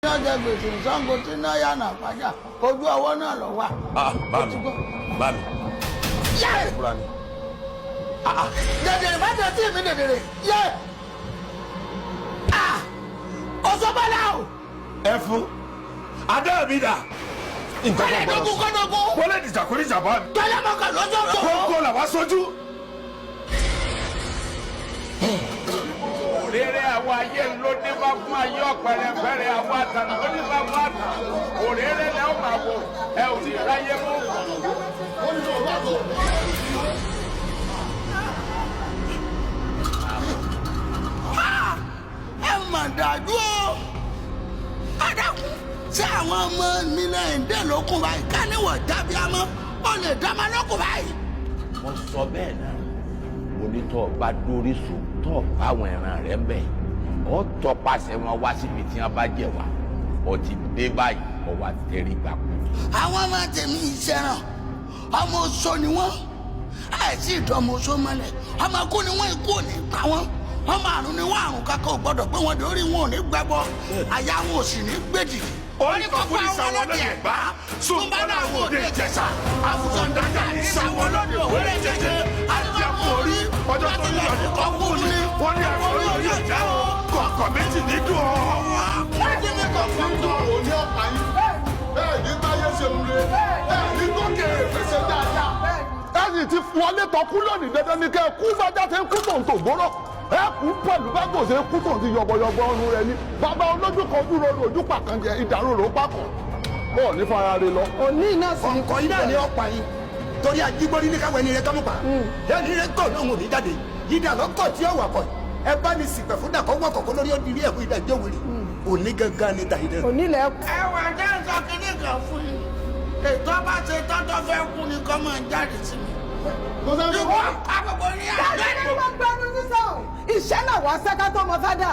Ọjọ́ gbèsè Ṣàngó tí náà yà nà pàjá ojú ọwọ́ náà lọ wà. Bá mi. Yé! Dèdèrè má jẹ́ tí èmi dèdèrè. Yé! Ọ̀sọ́bọ̀lá o. Ẹ fún. Adé mi dà. Kọ́lẹ́dógún. Wọlé ìjà kò ní ìjà bá mi. Tọ́lá mọ̀kà lọ́jọ́ tó. Kókó làwa sójú. Òrèrè àwọn ayé ló dé bá fún ayé ọ̀pẹ̀rẹ̀ fẹ́rẹ̀ àwọn àtàlù ló dé bá fún àtà. Òrèrè lẹ́ ò máa wò ẹ ò ní ráyé mú. Ẹ mà dájú o. Adákun ṣé àwọn ọmọ mi náà ń dé lókun báyìí ká níwọ̀n dábí amọ́ ó lè dá máa lókun báyìí. Mo sọ bẹ́ẹ̀ náà mo ní tọ́ bá dórí sùn tọ́ báwọn ẹran rẹ̀ ń bẹ̀ ọ́ tọpasẹ̀ wọn wá síbi tí wọ́n bá jẹ̀ wá ọ ti dé báyìí ọ wá tẹ̀rí gbà kú. Àwọn ọmọ tèmi ìṣẹ̀ràn ọmọ oṣó ni wọ́n àìsí ìdánmọ̀ oṣó mọ́lẹ̀ ọmọ kú ni wọ́n ikú ò ní pa wọ́n ọmọ àrùn ni wọ́n àrùn kankan ò gbọ́dọ̀ pé wọ́n lórí wọn ò ní gbẹ́bọ àyà wọn ò sì ní gbèdì. Orí kò fún ìsàwọn lóde Ẹ̀gbá Ṣùgbọ́n àwọn òde Ìjẹ̀ṣà àwùjọ dájà ìsàwọn lóde òwúrẹ́ jẹjẹ àjẹkù orí ọjọ́ tó ní ọdún kan kú ni wọ́n ní àwọn orí orí ọjà o kọ̀ọ̀kọ̀ méjì ní dùn ọ́. Wọ́n ti ní kọ̀ọ̀kan tó. Òní ọ̀pá yìí bẹ́ẹ̀ ní báyé ṣe ń re bẹ́ẹ̀ ní gòkè fẹsẹ̀ dáadáa. Ẹ̀yìn ti wọlé tọ́kú lónìí dandan ni kẹ́ ẹ kú bájá ṣe ń kú tòun tó gbóró ẹ kú pẹ̀lú bá kò ṣe kú tòun ti yọ̀bọ̀yọ̀bọ̀ ọrùn rẹ ní bàbá olójú kan ojú roro ojú pàkànjẹ ìdàrúrò pákọ̀ bọ́ọ̀ ní fara rẹ lọ. Òní náà sì ní ọkọ̀ yìí náà ní ọ̀pá yìí torí ajígbórí ní káwọn ẹni rẹ tọ́mú pa ẹni rẹ kọ̀ náà wọn ò ní jáde ìdá lọ́kọ̀ tí ó wà kọ̀ ẹ bá mi sì pẹ̀ fún dàkọ́ wọ̀ kọ̀kọ́ lórí òdìrí ẹ̀kú ìdá ìjọ́wìrì òní gangan ní tàyídẹ́. òní lẹ. Ẹ wà jẹ́ sọ kínní kan fún yín ètò ọba ṣe tọ́tọ́ fẹ́ kú ni kọ́ máa jáde sí mi. Ìwọ àgbègbè ní àgbẹ̀ Ẹni wọ́n gbẹ́nu sísọ. Iṣẹ́ náà wá sẹ́ ká tó mọ fádà.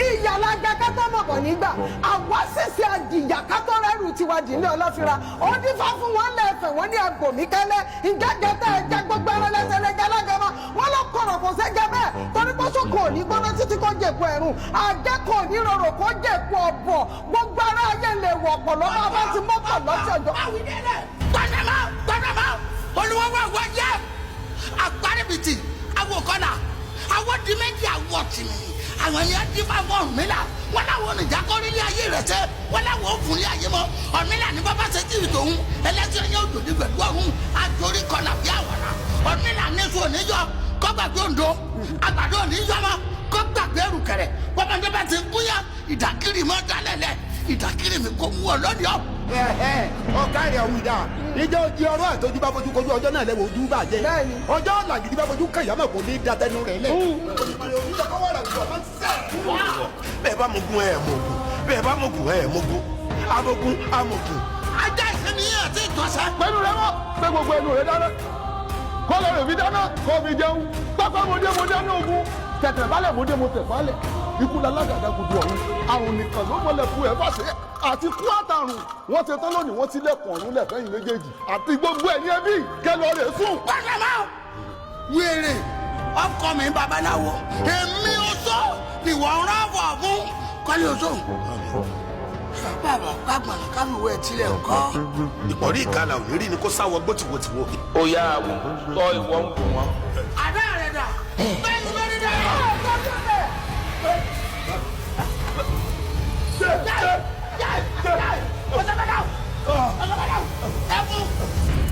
Ìyàlága ká tó mọ̀ bọ̀ nígbà. Àwa sísè àjìyà ká tó rẹ́rù tiwa dìní ọlọ́fira. Ó dífá fún wọn lẹ́ẹ̀fẹ̀ wọ́n ní agbòmí kẹ́lẹ́. Ìjẹ́gẹ́tẹ́ ẹ̀jẹ̀ gbogbo ẹran lẹ́sẹ̀ lẹ́gẹ́ lágẹ̀mọ́. Wọ́n lọ kọ̀rọ̀ kò sẹ́gẹ́ bẹ́ẹ̀. Torí pé sókò ò ní gbọ́dọ̀ títí kó jẹ̀kú ẹ̀rùn. Àjẹkọ̀ ò ní rorò kó jẹ̀kú ọ̀bọ̀. Gbogbo ara ayé lè wọ̀ pọ̀ lọ́wọ́ bá ti mọ́kàn lọ́sọ̀jọ́. gbọ́dọ̀mọ́ olùwọ́wọ́ àwọn jẹ́ àgbárìbìtì àwọn òkọ́nà àwọn di méjì àwọ̀ tìmí àwọn ni ẹni bá bọ̀ Ọ̀rúnmìlà wọn làwọn oníjà kọ́ nílé ayé rẹ̀ tẹ́ wọn làwọn òfin ní ayé mọ́ Ọ̀rúnmìlà ní bàbá ṣe tí ì tòun ẹlẹ́sìn ẹ̀yẹ òdòdó pẹ̀lú ọ̀hún àjòrí kọ́nà bí àwòrán Ọ̀rúnmìlà ní sùn oníjọ kọ́gbàgbé òǹdó àgbàdo òníjọ mọ́ kọ́gbàgbé ẹrùkẹ̀rẹ̀ pọ́pọ́ndé bá ti ń kúnyà ìdàkiri mọ́ dalẹ̀lẹ̀ ìdàkiri mi kò mú ọ lónìí ọ. ọ̀gá rẹ̀ wù dà ìjọ ojú ọrọ̀ àtọ́jú bá fojú kojú ọjọ́ náà lẹ́wọ̀ ojú bàjẹ́ ọjọ́ làgìdì bá fojú kàyàmọ̀ kò ní da tẹnu rẹ̀ lẹ̀. Bẹ́ẹ̀ bá mogun ẹ̀ mogun bẹ́ẹ̀ bá mogun ẹ̀ mogun amogun amogun. Ajá ìsinmi yẹn àti ìtọ́sẹ̀. Pẹ̀lú rẹ mọ́ pé gbogbo ẹnu rẹ dáná kọ́ lọ rè mí dáná kọ́ mi jẹun pápá mo dáná ogun tẹ̀tẹ̀ balẹ̀ mo tẹ̀ balẹ̀ ikú lalágàdá gudu ọ̀run àrùn nìkan ló mọ̀lẹ̀ fún ẹ̀ fàṣẹ àti kú àtàrùn wọ́n ti tán lónìí wọ́n ti lẹ́kùn ọ̀run lẹ́fẹ̀yìn méjèèjì àti gbogbo ẹ̀yìn ẹbí kẹlọ rẹ̀ sùn. Gbọ́dọ̀mọ́ wèrè ọkọ mi babaláwo èmi oṣó ìwọ rọ́ọ̀bù fún kọ́lé oṣó. Bàbá gbàgbọ́n káwé tilẹ̀ kọ́. Ìpọ̀rí ìkàlà ò ní rí ni kó sáwọ gbòtìwòtìwò. Ó yá àwọn tọ́ ìwọ ń bù wọn. Àdá rẹ̀ dà bẹ́ẹ̀ ni lórí dà.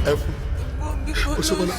Ẹ fún Oṣobola